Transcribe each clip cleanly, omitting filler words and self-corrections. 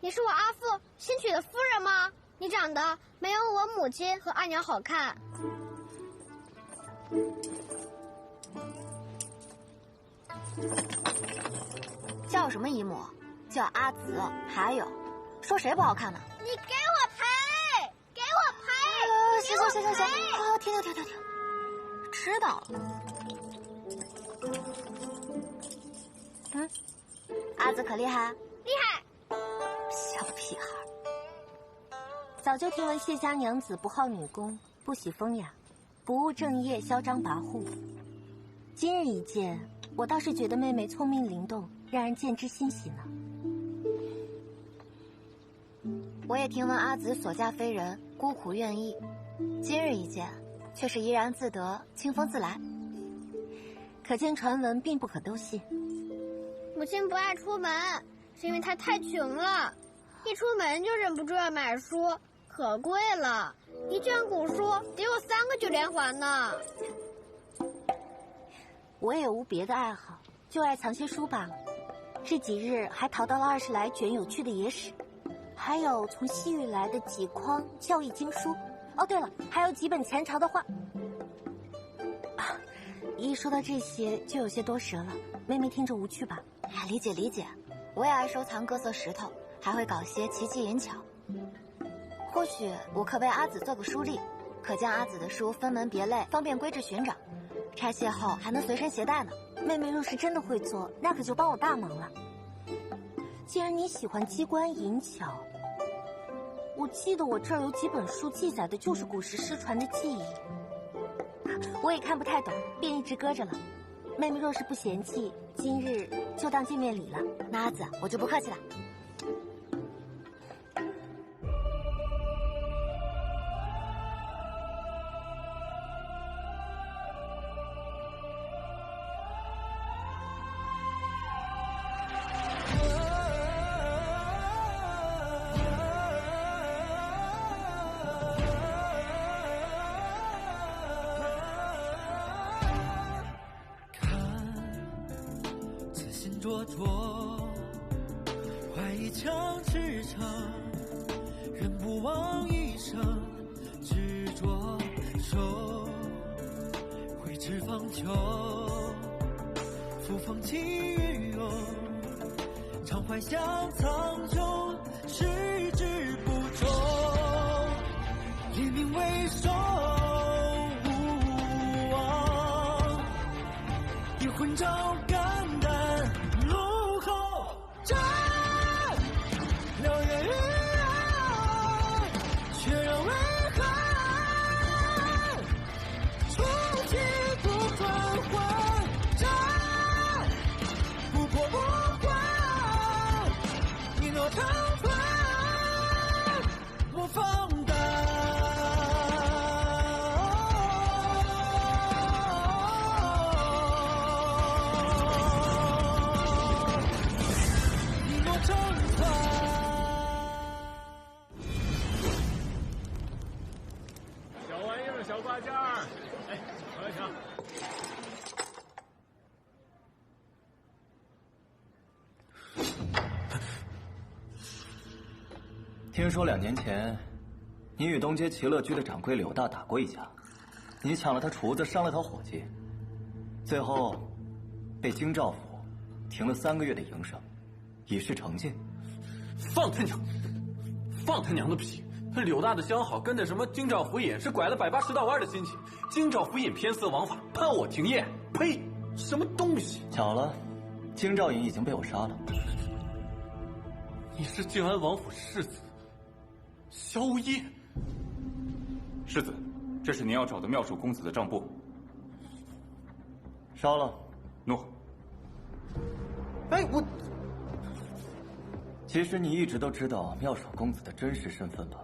你是我阿父新娶的夫人吗？你长得没有我母亲和阿娘好看。叫什么姨母？叫阿紫。还有，说谁不好看呢？你给我赔！给我赔！行，好，停，知道了。阿紫可厉害？厉害！小屁孩。早就听闻谢家娘子不好女工，不喜风雅，不务正业，嚣张跋扈。今日一见，我倒是觉得妹妹聪明灵动，让人见之欣喜呢。我也听闻阿紫所嫁非人，孤苦愿意。今日一见，却是怡然自得，清风自来。可见传闻并不可都信。母亲不爱出门，是因为她太穷了，一出门就忍不住要买书，可贵了，一卷古书得有3个9连环呢。我也无别的爱好，就爱藏些书罢了。这几日还淘到了20来卷有趣的野史，还有从西域来的几筐教义经书。哦，对了，还有几本前朝的画。一说到这些，就有些多舌了，妹妹听着无趣吧？理解，我也爱收藏各色石头，还会搞些奇技淫巧。或许我可为阿紫做个书吏，可将阿紫的书分门别类，方便归置寻找。拆卸后还能随身携带呢。妹妹若是真的会做，那可就帮我大忙了。既然你喜欢机关淫巧，我记得我这儿有几本书记载的就是古时失传的技艺，我也看不太懂，便一直搁着了。妹妹若是不嫌弃，今日就当见面礼了。那阿紫，我就不客气了。灼灼，怀一腔赤诚，人不枉一生执着，手挥斥方遒，扶风起云涌，常怀想苍穹，矢志不忠，以命为守，勿忘，以魂照肝胆。听说2年前，你与东街齐乐居的掌柜柳大打过一架，你抢了他厨子，伤了他伙计，最后被京兆府停了3个月的营生，以示惩戒。放他娘的屁！柳大的相好跟着什么京兆府尹是拐了180道弯的心情，京兆府尹偏私枉法，判我停业。呸！什么东西！巧了，京兆尹已经被我杀了。你是靖安王府世子萧烨。世子，这是您要找的妙手公子的账簿。烧了。诺。哎，我。其实你一直都知道妙手公子的真实身份吧？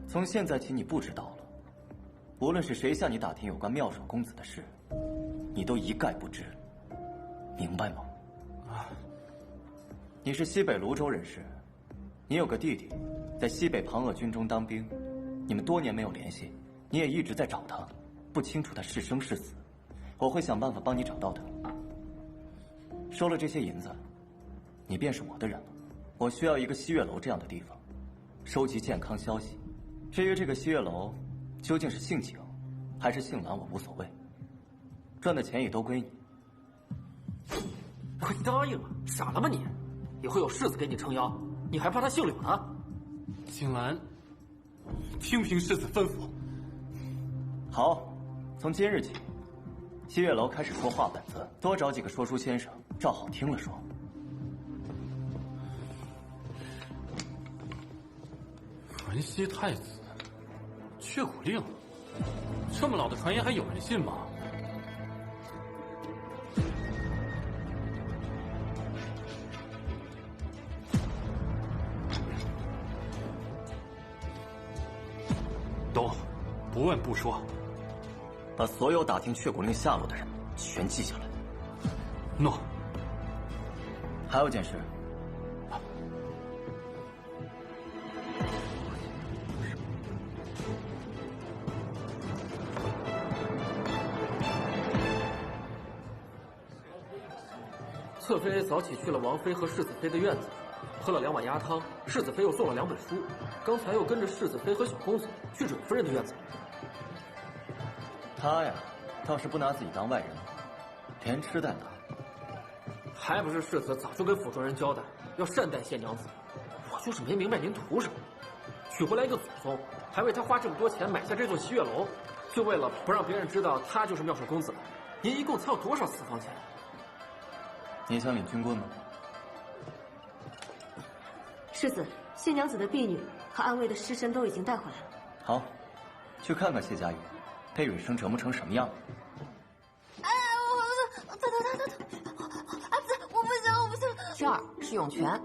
从现在起你不知道了。无论是谁向你打听有关妙手公子的事，你都一概不知，明白吗？你是西北泸州人士，你有个弟弟，在西北庞鄂军中当兵，你们多年没有联系，你也一直在找他，不清楚他是生是死，我会想办法帮你找到他。收了这些银子，你便是我的人了。我需要一个西月楼这样的地方，收集健康消息。至于这个西月楼究竟是姓景还是姓蓝，我无所谓，赚的钱也都归你。快答应了，傻了吗你？以后有世子给你撑腰，你还怕他姓柳呢？景兰，听凭世子吩咐。好，从今日起，西月楼开始说话本子，多找几个说书先生，照好听了说。文熙太子，却骨令，这么老的传言还有人信吗？懂，不问不说。把所有打听却骨令下落的人全记下来。诺。还有件事。侧妃早起去了王妃和世子妃的院子，喝了2碗鸭汤。世子妃又送了2本书，刚才又跟着世子妃和小公子去蕊夫人的院子。他呀，倒是不拿自己当外人，连吃带打。还不是世子早就跟府中人交代，要善待谢娘子。我就是没明白您图什么，娶回来一个祖宗，还为他花这么多钱买下这座西月楼，就为了不让别人知道他就是妙手公子。您一共才有多少私房钱？你想领军棍吗？世子，谢娘子的婢女和安慰的尸身都已经带回来了。好，去看看谢家玉被蕊生折磨成什么样。哎，我疼，阿紫，我不行，我不行。这儿是涌泉，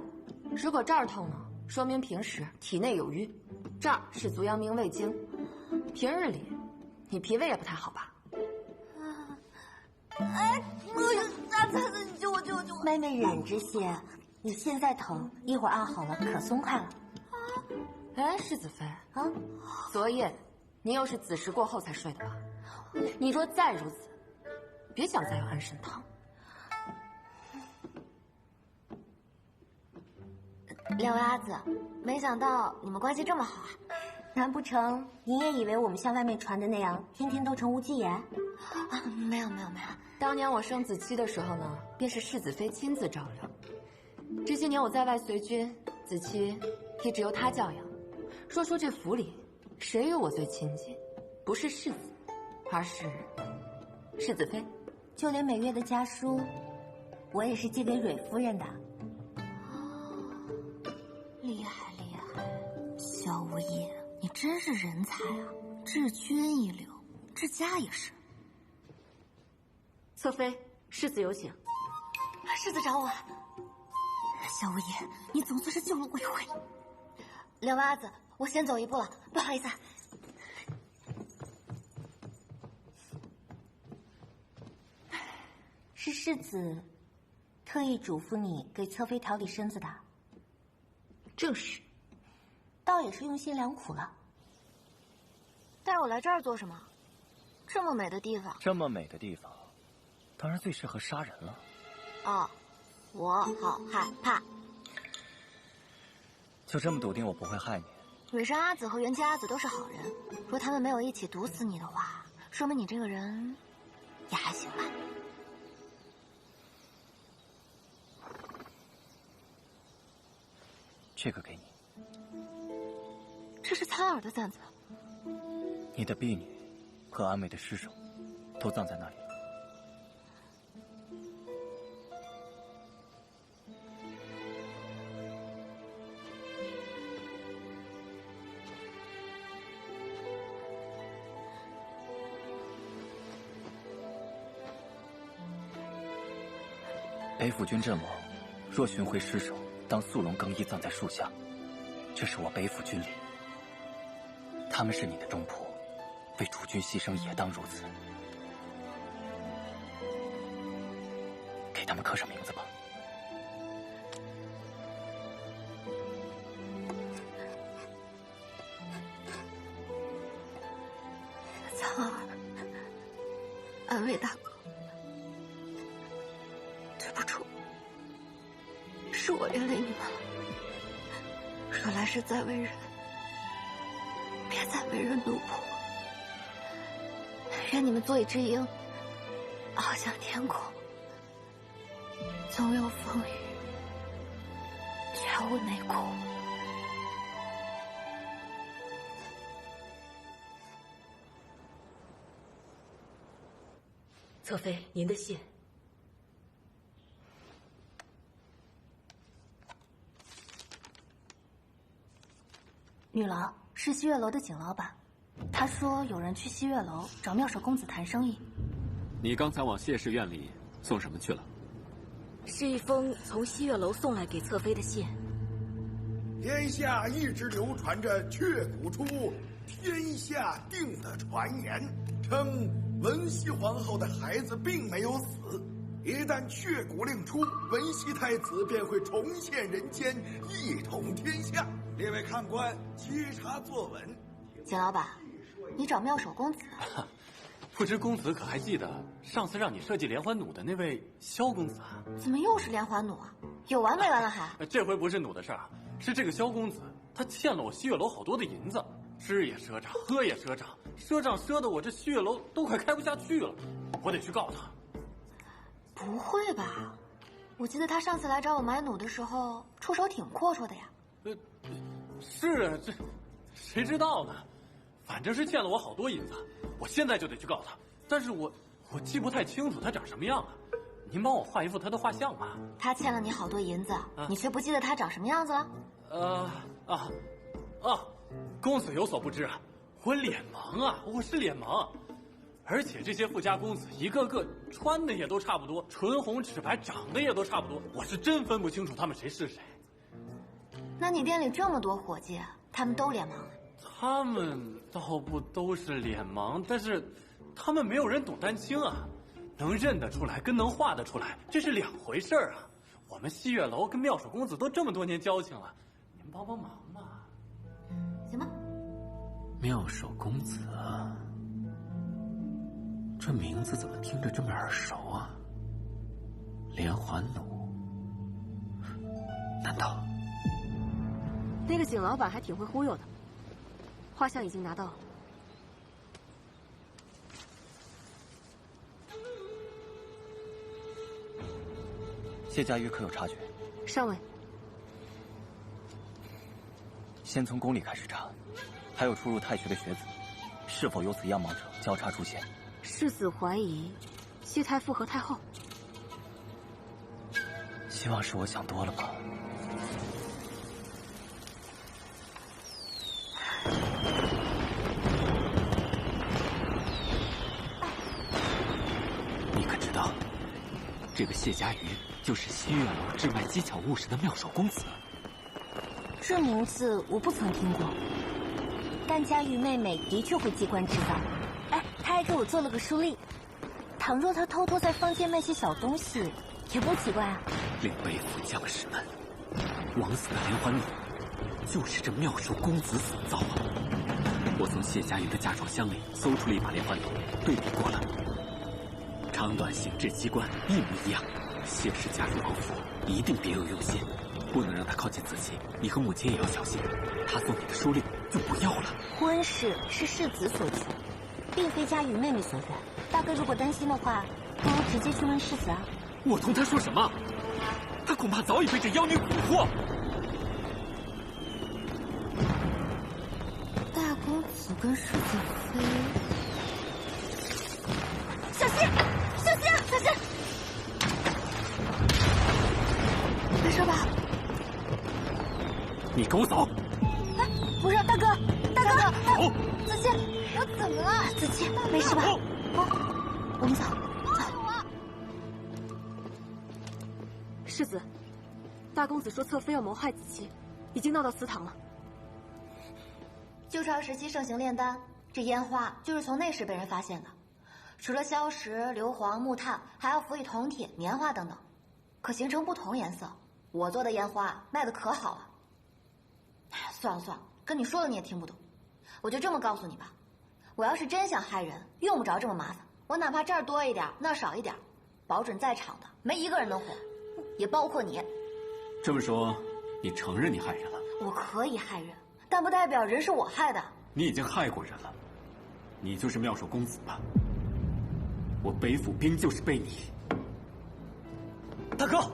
如果这儿痛呢，说明平时体内有瘀；这儿是足阳明胃经，平日里你脾胃也不太好吧？哎，阿紫，你救我！妹妹忍着些，你现在疼，一会儿按好了可松快了。哎，世子妃啊，昨夜你又是子时过后才睡的吧？你若再如此，别想再有安神汤。两位阿紫，没想到你们关系这么好啊！难不成你也以为我们像外面传的那样，天天都成无忌言？啊，没有。当年我生子期的时候呢，便是世子妃亲自照料。这些年我在外随军，子期也只由她教养。说这府里，谁与我最亲近？不是世子，而是世子妃。就连每月的家书，我也是寄给蕊夫人的。厉害！萧无业，你真是人才啊！治军一流，治家也是。侧妃，世子有请。世子找我。萧无业，你总算是救了我一回。两位阿紫，我先走一步了，不好意思啊。是世子特意嘱咐你给侧妃调理身子的。正是。倒也是用心良苦了。带我来这儿做什么？这么美的地方。这么美的地方，当然最适合杀人了。哦，我好害怕。就这么笃定我不会害你？蕊生阿紫和元气阿紫都是好人，若他们没有一起毒死你的话，说明你这个人也还行吧。这个给你。这是参儿的簪子。你的婢女和安慰的尸首都葬在那里了。北府军阵亡，若寻回尸首，当素容更衣葬在树下。这是我北府军礼。他们是你的忠仆，为主君牺牲也当如此。给他们刻上名字吧。苍儿，安慰大哥，对不住，是我连累你们了。说来是在为人，别再为人奴仆。愿你们做一只鹰，翱翔天空，总有风雨，却无内苦。侧妃，您的信。女郎是西月楼的景老板，他说有人去西月楼找妙手公子谈生意。你刚才往谢氏院里送什么去了？是一封从西月楼送来给侧妃的信。天下一直流传着却骨出天下定的传言，称文熙皇后的孩子并没有死，一旦却骨令出，文熙太子便会重现人间，一统天下。列位看官，沏茶坐稳。景老板，你找妙手公子？不知公子可还记得上次让你设计连环弩的那位萧公子啊？怎么又是连环弩啊？有完没完了还？这回不是弩的事儿啊，是这个萧公子他欠了我西月楼好多的银子，吃也赊账，喝也赊账，赊账赊的我这西月楼都快开不下去了，我得去告他。不会吧？我记得他上次来找我买弩的时候，出手挺阔绰的呀。是啊，这谁知道呢？反正是欠了我好多银子，我现在就得去告他。但是我记不太清楚他长什么样啊，您帮我画一幅他的画像吧。他欠了你好多银子，你却不记得他长什么样子了？公子有所不知啊，我脸盲啊，我是脸盲。而且这些富家公子一个个穿的也都差不多，唇红齿白，长得也都差不多，我是真分不清楚他们谁是谁。那你店里这么多伙计，他们都脸盲？他们倒不都是脸盲，但是他们没有人懂丹青啊，能认得出来跟能画得出来，这是两回事儿啊。我们西月楼跟妙手公子都这么多年交情了，您帮帮忙吧。行吧。妙手公子，这名字怎么听着这么耳熟啊？连环弩，难道？那个景老板还挺会忽悠的，画像已经拿到了。谢家玉可有察觉？上尉，先从宫里开始查，还有出入太学的学子，是否有此样貌者交叉出现？世子怀疑谢太傅和太后。希望是我想多了吧。你可知道，这个谢家瑜就是西月楼置卖机巧物事的妙手公子？这名字我不曾听过，但佳瑜妹妹的确会机关制造。哎，她还给我做了个书例。倘若她偷偷在坊间卖些小东西，也不奇怪啊。令背负将士们，枉死的连环弩，就是这妙手公子所造啊！我从谢家瑜的嫁妆箱里搜出了一把连环弩，对比过了，长短形制机关一模一样。谢氏家主王府一定别有用心，不能让他靠近子期。你和母亲也要小心，他送你的书令就不要了。婚事是世子所求，并非佳瑜妹妹所愿。大哥如果担心的话，不如直接去问世子啊。我同他说什么？他恐怕早已被这妖女蛊惑。大公子跟世子妃，小心！小心！小心！没事吧？你跟我走！哎，不是，大哥，大哥，走！子期，我怎么了？子期，没事吧？好，我们走。世子，大公子说侧妃要谋害子期，已经闹到祠堂了。旧朝时期盛行炼丹，这烟花就是从那时被人发现的。除了硝石、硫磺、木炭，还要辅以铜铁、棉花等等，可形成不同颜色。我做的烟花卖的可好了。算了算了，跟你说了你也听不懂，我就这么告诉你吧。我要是真想害人，用不着这么麻烦。我哪怕这儿多一点，那儿少一点，保准在场的没一个人能活，也包括你。这么说，你承认你害人了？我可以害人，但不代表人是我害的。你已经害过人了，你就是妙手公子吧？我北府兵就是被你。大哥，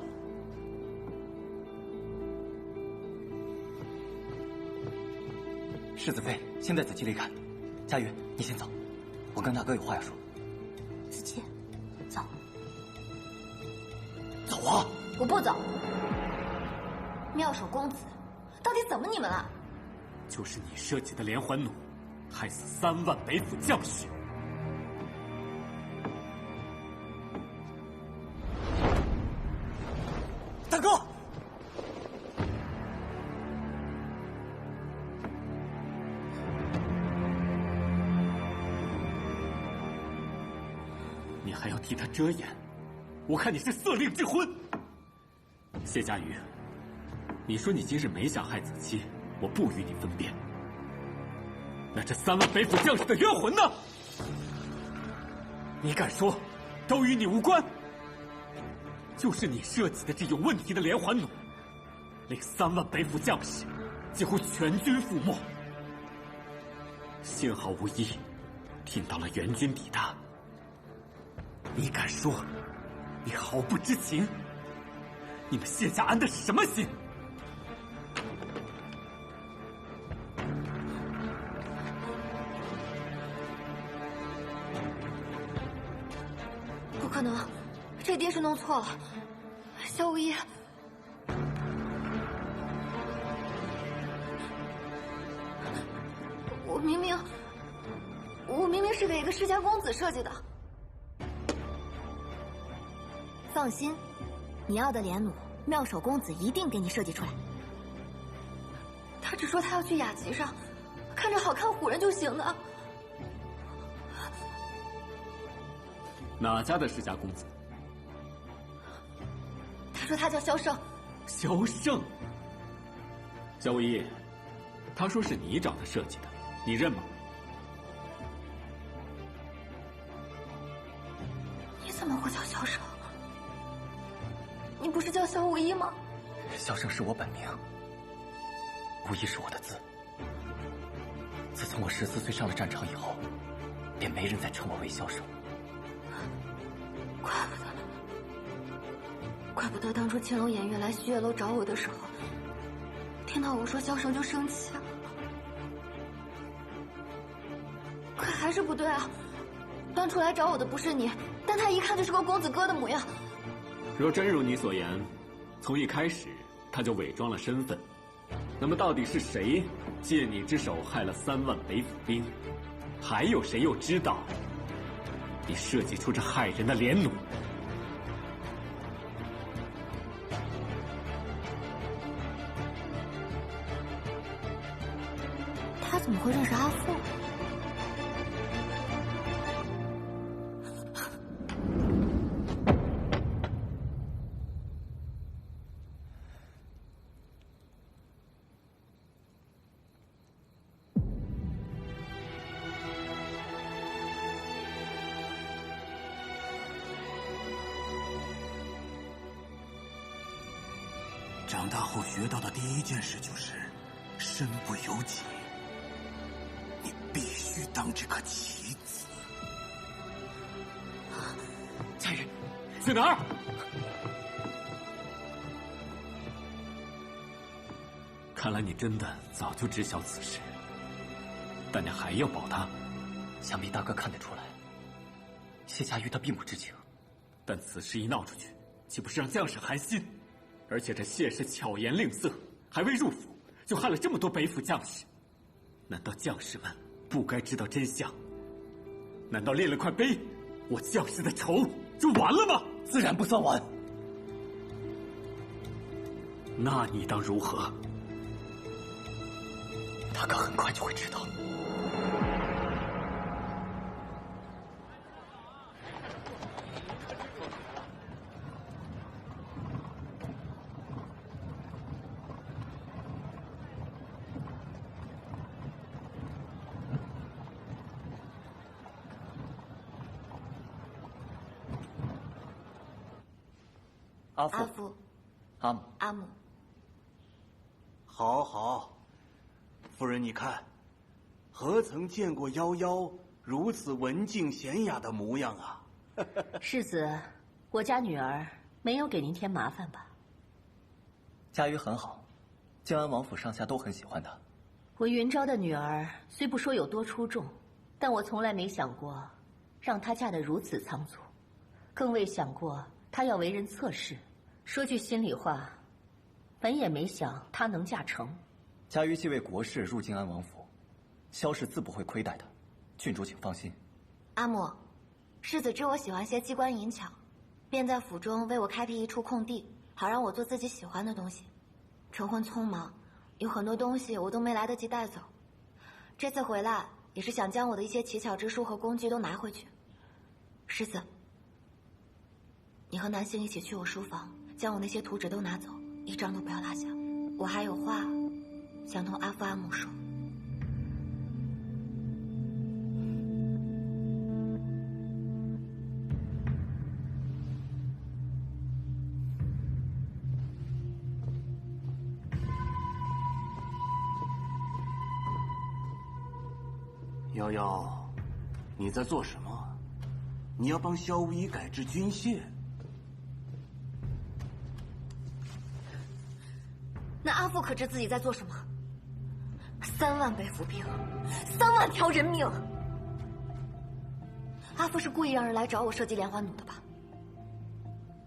世子妃，先带子期离开。佳云，你先走，我跟大哥有话要说。子期，走。走啊！我不走。妙手公子，到底怎么你们了？就是你设计的连环弩，害死3万北府将士。大哥，你还要替他遮掩？我看你是色令之婚。谢家瑜，你说你今日没想害子期，我不与你分辨。那这3万北府将士的冤魂呢？你敢说都与你无关？就是你设计的这有问题的连环弩，令3万北府将士几乎全军覆没。幸好无一听到了援军抵达。你敢说你毫不知情？你们谢家安的是什么心？不可能，这爹是弄错了。萧无一，我明明是给一个世家公子设计的。放心，你要的连弩，妙手公子一定给你设计出来。他只说他要去雅集上，看着好看唬人就行了。哪家的世家公子？他说他叫萧胜。萧胜？萧无一，他说是你找他设计的，你认吗？你怎么会叫萧胜？你不是叫萧无一吗？萧胜是我本名，无一是我的字。自从我14岁上了战场以后，便没人再称我为萧胜。怪不得当初青龙偃月来虚月楼找我的时候，听到我说萧胜就生气了。可还是不对啊！当初来找我的不是你，但他一看就是个公子哥的模样。若真如你所言，从一开始他就伪装了身份，那么到底是谁借你之手害了3万北府兵？还有谁又知道你设计出这害人的连弩？他怎么会认识阿父？长大后学到的第一件事就是身不由己。你必须当这个棋子。家人，去哪儿？看来你真的早就知晓此事，但你还要保他。想必大哥看得出来，谢家瑜他并不知情。但此事一闹出去，岂不是让将士寒心？而且这谢氏巧言令色，还未入府就害了这么多北府将士。难道将士们不该知道真相？难道立了块碑，我将士的仇就完了吗？自然不算完。那你当如何？大哥很快就会知道。阿父，阿父，阿母，阿母，好好，夫人你看，何曾见过夭夭如此文静娴雅的模样啊？世子，我家女儿没有给您添麻烦吧？佳瑜很好，靖安王府上下都很喜欢她。我云昭的女儿虽不说有多出众，但我从来没想过让她嫁得如此仓促，更未想过她要为人侧室。说句心里话，本也没想她能嫁成。佳瑜既为国事入靖安王府，萧氏自不会亏待她，郡主请放心。阿母，世子知我喜欢些机关银巧，便在府中为我开辟一处空地，好让我做自己喜欢的东西。成婚匆忙，有很多东西我都没来得及带走。这次回来也是想将我的一些奇巧之书和工具都拿回去。世子，你和南星一起去我书房，将我那些图纸都拿走，一张都不要落下。我还有话想同阿父阿母说。夭夭，你在做什么？你要帮萧无疑改制军械？那阿父可知自己在做什么？3万北府兵，3万条人命。阿父是故意让人来找我设计连环弩的吧？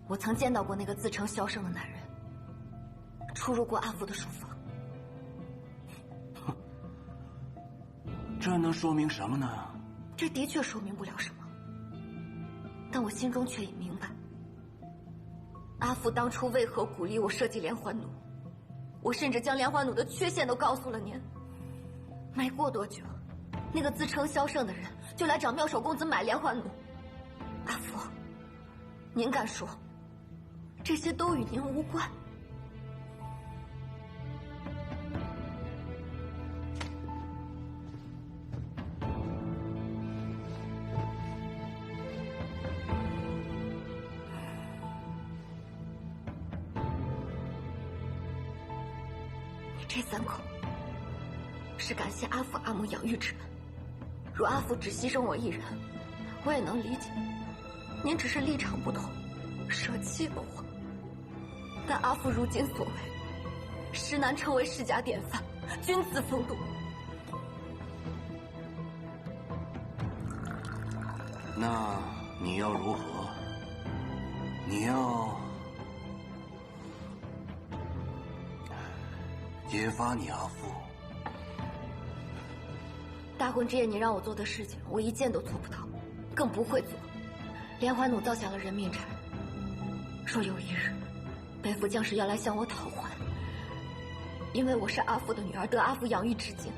我曾见到过那个自称萧胜的男人，出入过阿父的书房。这能说明什么呢？这的确说明不了什么，但我心中却已明白，阿父当初为何鼓励我设计连环弩。我甚至将连环弩的缺陷都告诉了您。没过多久，那个自称萧胜的人就来找妙手公子买连环弩。阿父，您敢说这些都与您无关？这3口是感谢阿父阿母养育之恩。若阿父只牺牲我一人，我也能理解。您只是立场不同，舍弃了我。但阿父如今所为，实难成为世家典范，君子风度。那你要如何？你要揭发你阿父？大婚之夜你让我做的事情，我一件都做不到，更不会做。连环弩造下了人命债，若有一日北府将士要来向我讨还，因为我是阿父的女儿，得阿父养育至今，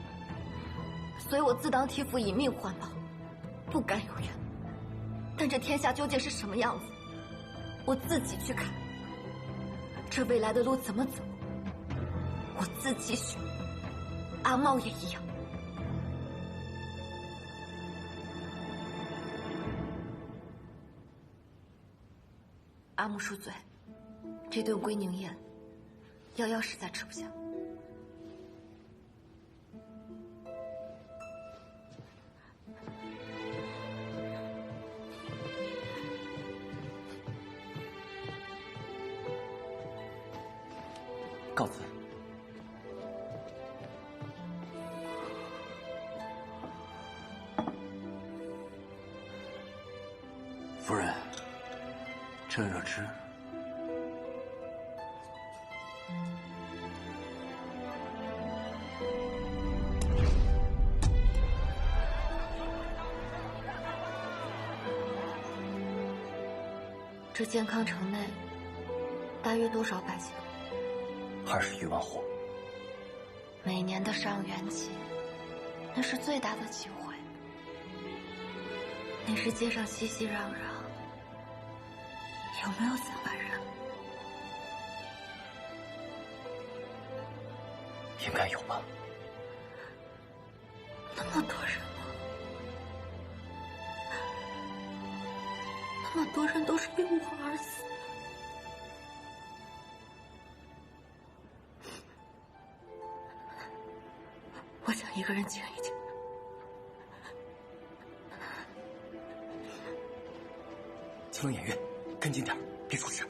所以我自当替父以命换报，不敢有冤。但这天下究竟是什么样子，我自己去看。这未来的路怎么走，我自己选。阿茂也一样。阿母恕罪，这顿归宁宴，夭夭实在吃不下。告辞。夫人，趁热吃。这健康城内大约多少百姓？20余万户。每年的上元节，那是最大的集会。那时街上熙熙攘攘，有没有3万人？应该有吧。那么多人吗？那么多人都是因我而死。一个人静一静。青龙偃月，跟紧点，别出事。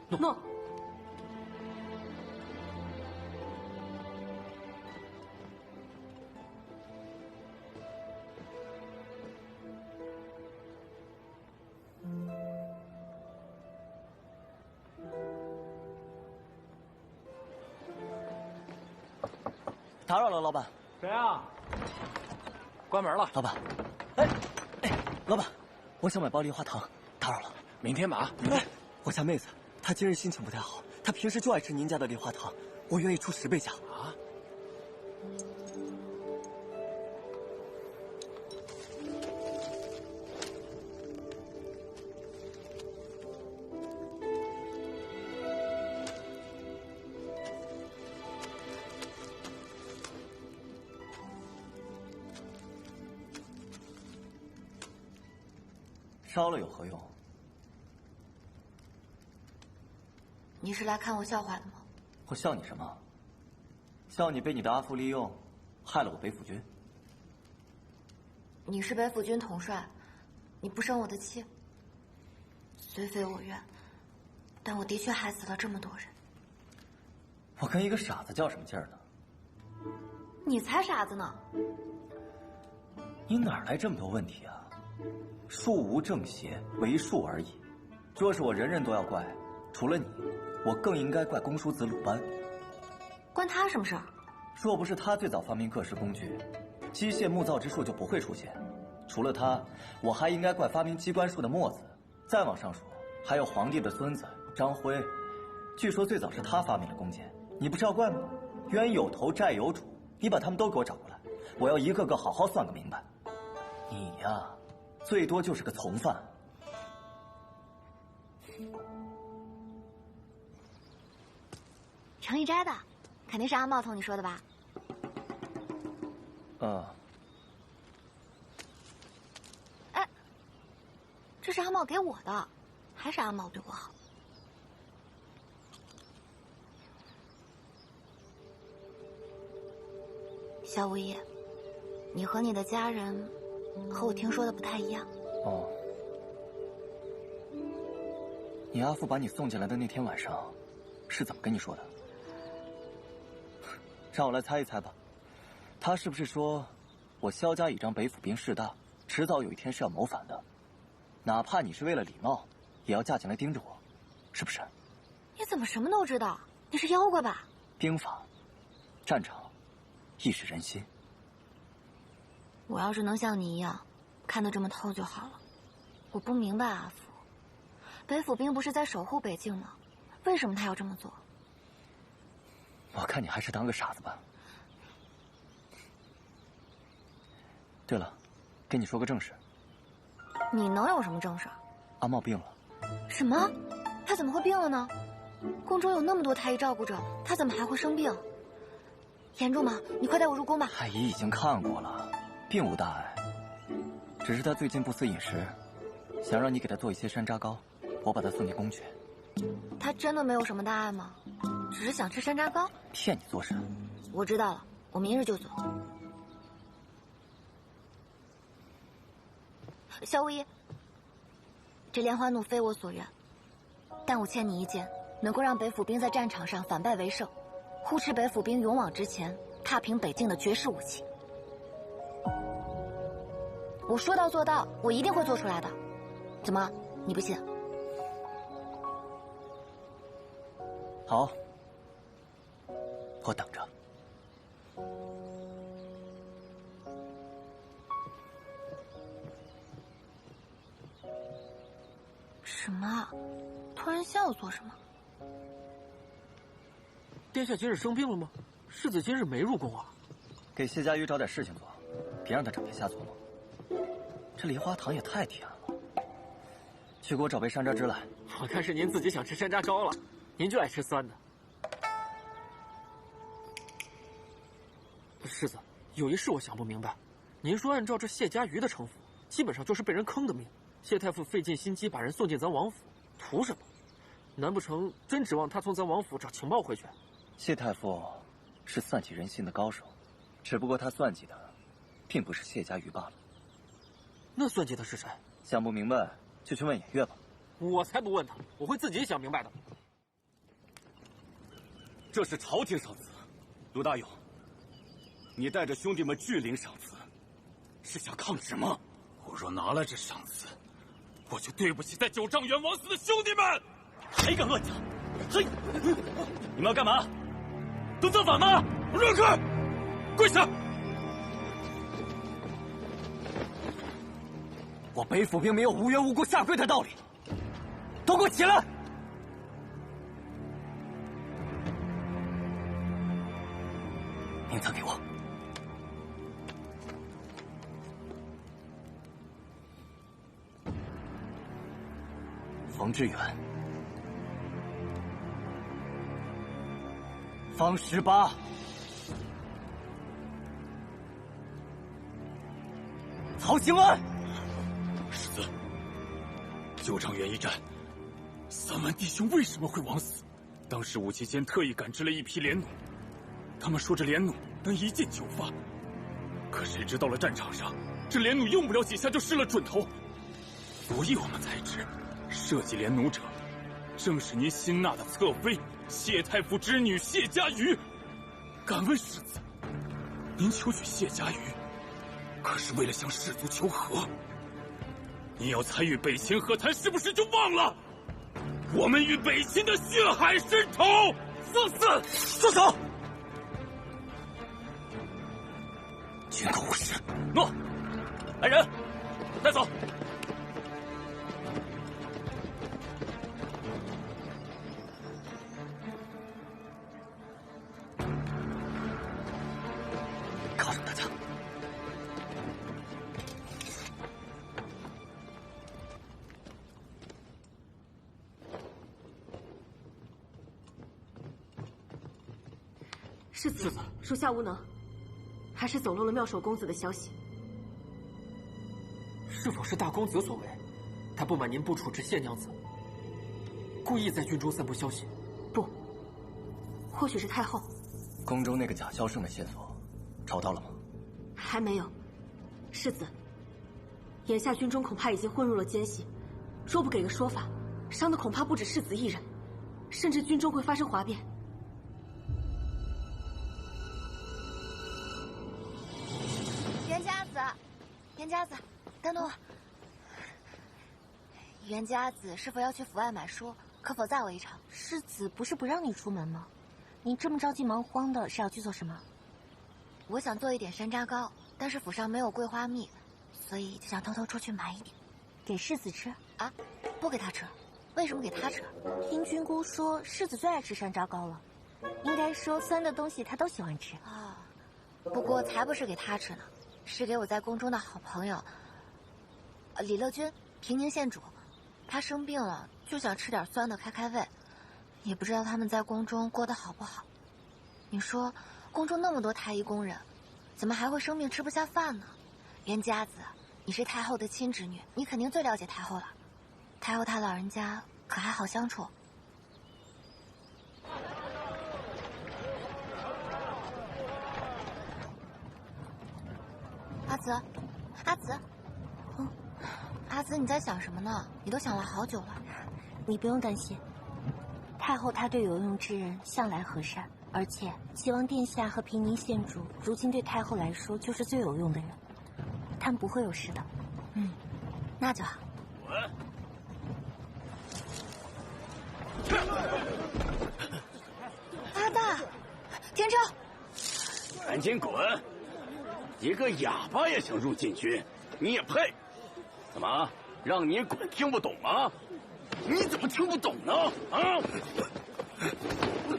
诺。打扰了，老板。谁啊？关门了。老板，哎，老板，我想买包梨花糖，打扰了。明天买。哎，我家妹子，她今日心情不太好，她平时就爱吃您家的梨花糖，我愿意出10倍价。啊？烧了有何用？你是来看我笑话的吗？我笑你什么？笑你被你的阿父利用，害了我北府军。你是北府军统帅，你不生我的气。虽非我愿，但我的确害死了这么多人。我跟一个傻子较什么劲儿呢？你才傻子呢！你哪来这么多问题啊？术无正邪，为术而已。若是我人人都要怪，除了你，我更应该怪公叔子鲁班。关他什么事儿？若不是他最早发明各式工具，机械木造之术就不会出现。除了他，我还应该怪发明机关术的墨子。再往上数，还有皇帝的孙子张辉，据说最早是他发明了弓箭。你不是要怪吗？冤有头，债有主，你把他们都给我找过来，我要一个个好好算个明白。你呀，最多就是个从犯。程一斋的，肯定是阿茂同你说的吧？哎，这是阿茂给我的，还是阿茂对我好？小五爷，你和你的家人和我听说的不太一样。哦，你阿父把你送进来的那天晚上，是怎么跟你说的？让我来猜一猜吧，他是不是说，我萧家倚仗北府兵势大，迟早有一天是要谋反的，哪怕你是为了礼貌，也要嫁进来盯着我，是不是？你怎么什么都知道？你是妖怪吧？兵法，战场，意识人心。我要是能像你一样，看得这么透就好了。我不明白阿福，北府兵不是在守护北境吗？为什么他要这么做？我看你还是当个傻子吧。对了，跟你说个正事。你能有什么正事？阿茂病了。什么？他怎么会病了呢？宫中有那么多太医照顾着，他怎么还会生病？严重吗？你快带我入宫吧。太医已经看过了，并无大碍，只是他最近不思饮食，想让你给他做一些山楂糕，我把他送进宫去。他真的没有什么大碍吗？只是想吃山楂糕？骗你做甚？我知道了，我明日就走。萧无一，这莲花怒非我所愿，但我欠你一件能够让北府兵在战场上反败为胜，护持北府兵勇往直前，踏平北境的绝世武器。我说到做到，我一定会做出来的。怎么，你不信？好，我等着。什么？突然笑我做什么？殿下今日生病了吗？世子今日没入宫啊。给谢家瑜找点事情做，别让他整天瞎琢磨。这梨花糖也太甜了，去给我找杯山楂汁来。我看是您自己想吃山楂糕了，您就爱吃酸的。世子，有一事我想不明白，您说按照这谢家瑜的城府，基本上就是被人坑的命。谢太傅费尽心机把人送进咱王府，图什么？难不成真指望他从咱王府找情报回去？谢太傅是散起人心的高手，只不过他算计的，并不是谢家瑜罢了。那算计的是谁？想不明白就去问颜月吧。我才不问他，我会自己想明白的。这是朝廷赏赐，卢大勇，你带着兄弟们拒领赏赐，是想抗旨吗？我若拿了这赏赐，我就对不起在九丈原枉死的兄弟们。还敢乱讲！嘿，你们要干嘛？都造反吗？让开！跪下！我北府并没有无缘无故下跪的道理，都给我起来！名册给我。冯志远，方18，曹兴安。世子，九丈原一战，3万弟兄为什么会枉死？当时武期间特意赶制了一批连弩，他们说这连弩能一箭9发，可谁知到了战场上，这连弩用不了几下就失了准头，所以我们才知。设计连弩者，正是您新纳的侧妃谢太傅之女谢家瑜。敢问世子，您求娶谢家瑜，可是为了向士族求和？您要参与北秦和谈，是不是就忘了我们与北秦的血海深仇？放肆！住手！军口无实。诺，来人，带走。犒赏大家。世子，属下无能，还是走漏了妙手公子的消息。是否是大公子所为？他不满您不处置谢娘子，故意在军中散布消息？不，或许是太后。宫中那个贾孝胜的线索找到了吗？还没有。世子，眼下军中恐怕已经混入了奸细，若不给个说法，伤的恐怕不止世子一人，甚至军中会发生哗变。袁家子，等等我。袁家子是否要去府外买书？可否载我一程？世子不是不让你出门吗？你这么着急忙慌的，是要去做什么？我想做一点山楂糕，但是府上没有桂花蜜，所以就想偷偷出去买一点，给世子吃。啊，不给他吃，为什么给他吃？听君姑说，世子最爱吃山楂糕了，应该说酸的东西他都喜欢吃啊。不过才不是给他吃呢。是给我在宫中的好朋友，李乐君，平宁县主，他生病了，就想吃点酸的开开胃，也不知道他们在宫中过得好不好。你说，宫中那么多太医宫人，怎么还会生病吃不下饭呢？袁家子，你是太后的亲侄女，你肯定最了解太后了。太后她老人家可还好相处？阿紫，阿紫，阿紫，你在想什么呢？你都想了好久了。你不用担心，太后她对有用之人向来和善，而且齐王殿下和平宁县主如今对太后来说就是最有用的人，他们不会有事的。那就好。阿大，田超，赶紧滚！一个哑巴也想入禁军，你也配？怎么让你滚听不懂吗？你怎么听不懂呢？啊！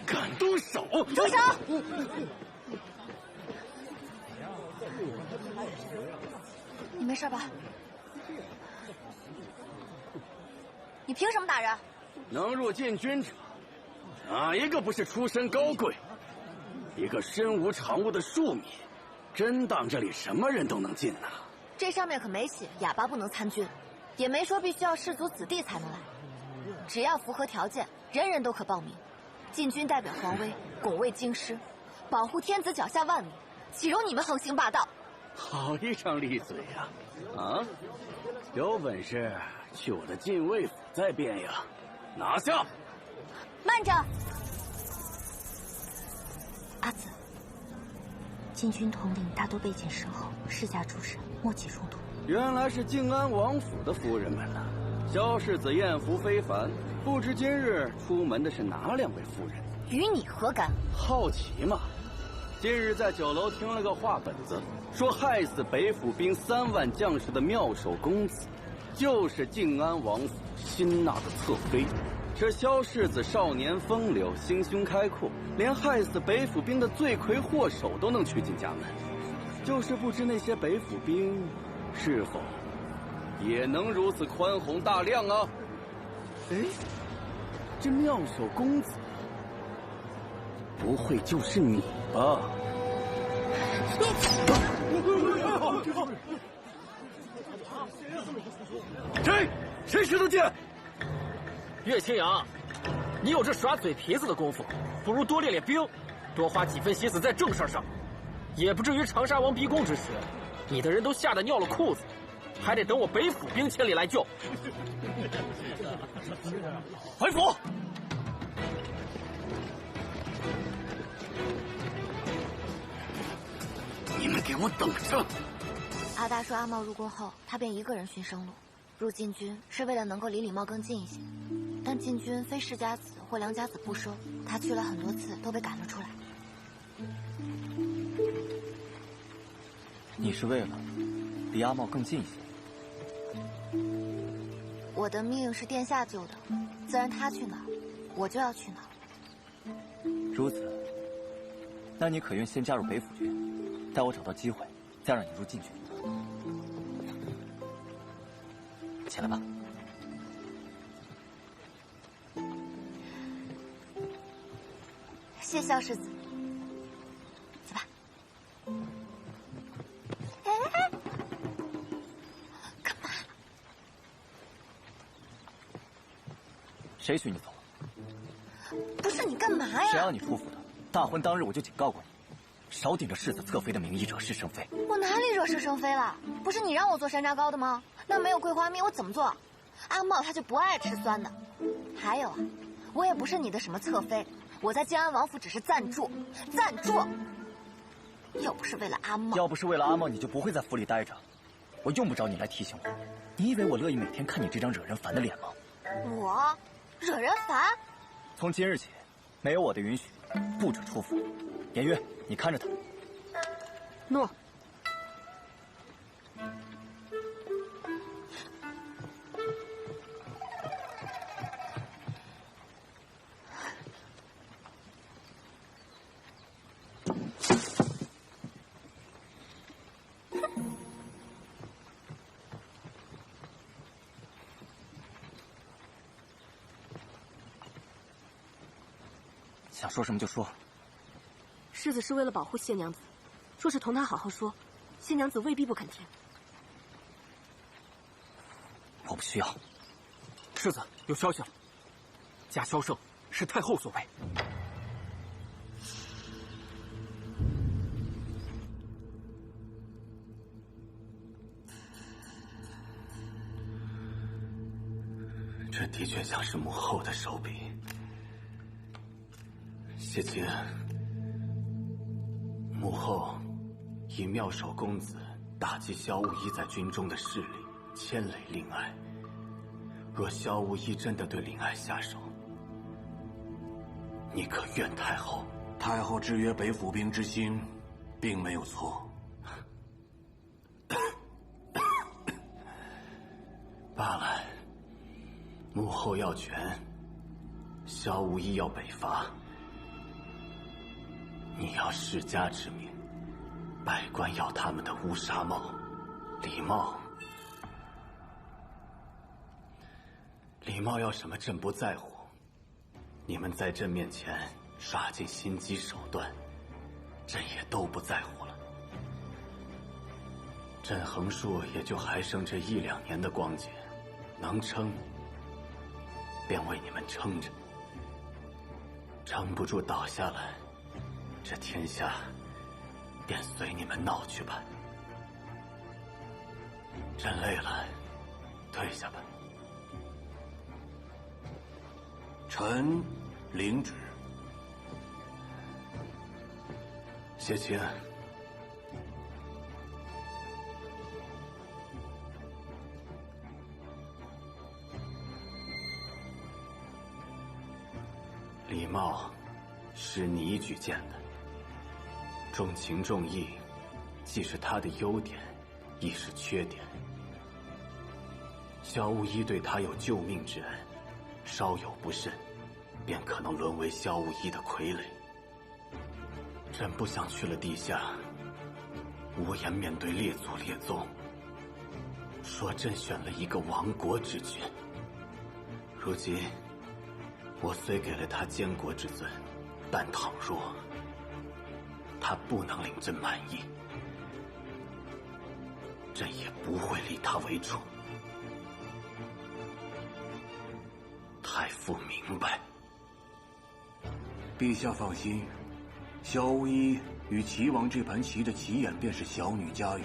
敢动手！住手！你没事吧？你凭什么打人？能入禁军者，哪一个不是出身高贵？一个身无长物的庶民，真当这里什么人都能进呐？这上面可没写哑巴不能参军，也没说必须要士族子弟才能来，只要符合条件，人人都可报名。禁军代表皇威，拱卫京师，保护天子脚下万民，岂容你们横行霸道！好一张利嘴呀！啊，有本事去我的禁卫府再变呀！拿下！慢着，阿紫，禁军统领大多背景深厚，世家出身，莫起冲突。原来是靖安王府的夫人们呐！萧世子艳福非凡，不知今日出门的是哪2位夫人？与你何干？好奇嘛！今日在酒楼听了个话本子，说害死北府兵3万将士的妙手公子，就是靖安王府新纳的侧妃。这萧世子少年风流，心胸开阔，连害死北府兵的罪魁祸首都能娶进家门。就是不知那些北府兵是否也能如此宽宏大量啊？哎，这妙手公子不会就是你吧？谁使的剑？岳清扬，你有这耍嘴皮子的功夫，不如多练练兵，多花几分心思在正事上，也不至于长沙王逼宫之时，你的人都吓得尿了裤子，还得等我北府兵千里来救。回府！你们给我等着！阿大说阿茂入宫后，他便一个人寻生路。入禁军是为了能够离李茂更近一些，但禁军非世家子或良家子不收，他去了很多次都被赶了出来。你是为了离阿茂更近一些？我的命是殿下救的，自然他去哪儿，我就要去哪儿。如此，那你可愿先加入北府军，待我找到机会，再让你入禁军？起来吧。谢萧世子，走吧。哎，干嘛？谁许你走？不是你干嘛呀？谁让你出府的？大婚当日我就警告过你，少顶着世子侧妃的名义惹是生非。我哪里惹是生非了？不是你让我做山楂糕的吗？那没有桂花蜜我怎么做？阿茂他就不爱吃酸的。还有啊，我也不是你的什么侧妃，我在靖安王府只是暂住。要不是为了阿茂，要不是为了阿茂，你就不会在府里待着。我用不着你来提醒我。你以为我乐意每天看你这张惹人烦的脸吗？我惹人烦？从今日起，没有我的允许，不准出府。颜月，你看着他。诺。想说什么就说。世子是为了保护谢娘子，说是同她好好说，谢娘子未必不肯听。我不需要。世子有消息了，贾萧胜是太后所为。这的确像是母后的手笔。谢亲，母后以妙手公子打击萧无一在军中的势力，牵累令爱。若萧无一真的对令爱下手，你可怨太后？太后制约北府兵之心，并没有错。罢了，母后要权，萧无一要北伐。你要世家之名，百官要他们的乌纱帽、礼帽。礼帽要什么朕不在乎，你们在朕面前耍尽心机手段，朕也都不在乎了。朕横竖也就还剩这1、2年的光景，能撑便为你们撑着，撑不住倒下来，这天下便随你们闹去吧。朕累了，退下吧。臣领旨。谢卿，礼貌是你举荐的，重情重义，既是他的优点，亦是缺点。萧无一对他有救命之恩，稍有不慎，便可能沦为萧无一的傀儡。朕不想去了地下，无颜面对列祖列宗，说朕选了一个亡国之君。如今我虽给了他监国之尊，但倘若他不能令朕满意，朕也不会立他为主。太傅明白。陛下放心，萧无一与齐王这盘棋的棋眼便是小女佳瑜。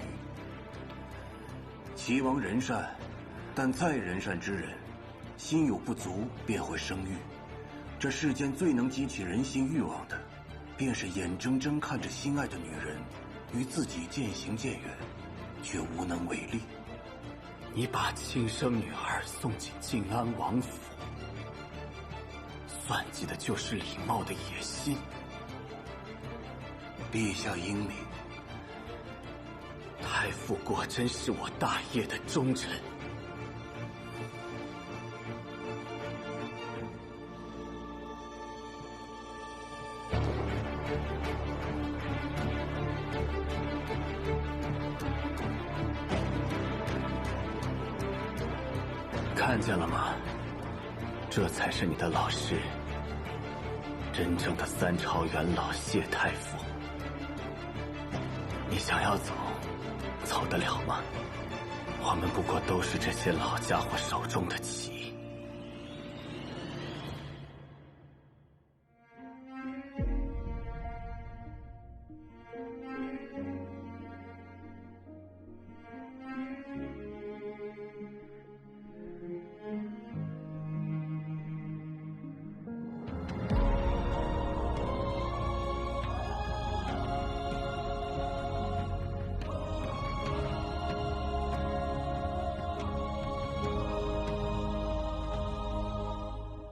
齐王仁善，但再仁善之人，心有不足便会生欲。这世间最能激起人心欲望的，便是眼睁睁看着心爱的女人与自己渐行渐远，却无能为力。你把亲生女儿送进靖安王府，算计的就是礼貌的野心。陛下英明，太傅果真是我大业的忠臣。看见了吗？这才是你的老师，真正的三朝元老谢太傅。你想要走，走得了吗？我们不过都是这些老家伙手中的棋。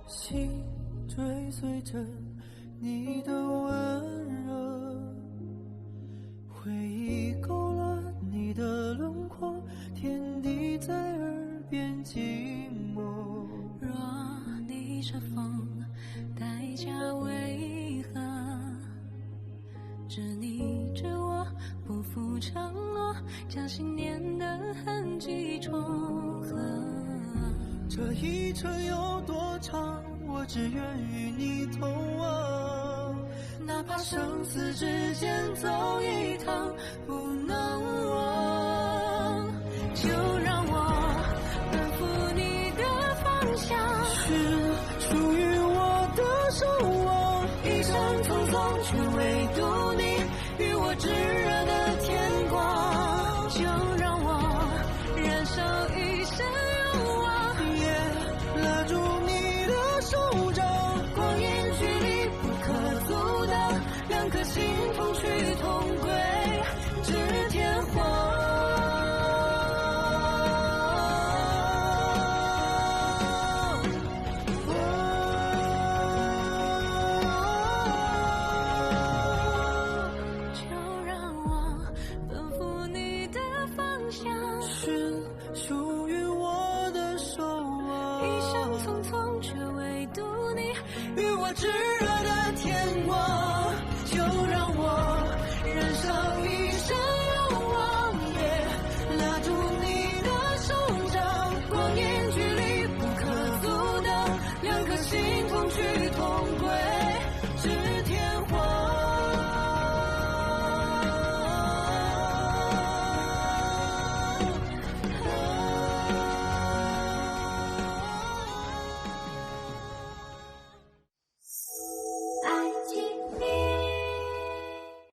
心追随着你的温热，回忆勾勒你的轮廓，天地在耳边寂寞。若你是风，代价为何？执你知我，不负承诺，将信念的痕迹重合。这一程有多长，我只愿与你同往，哪怕生死之间走一趟，不能忘。就让我奔赴你的方向，是属于我的守望。一生匆匆，却唯独你与我炙热的天光。就让我燃烧一生愿望。拉住你的手掌，光阴距离不可阻挡，两颗心同去同归，至天荒。就让我奔赴你的方向，是属于我的守望。一生匆匆，却唯独你与我炙热的天光。就让我燃烧一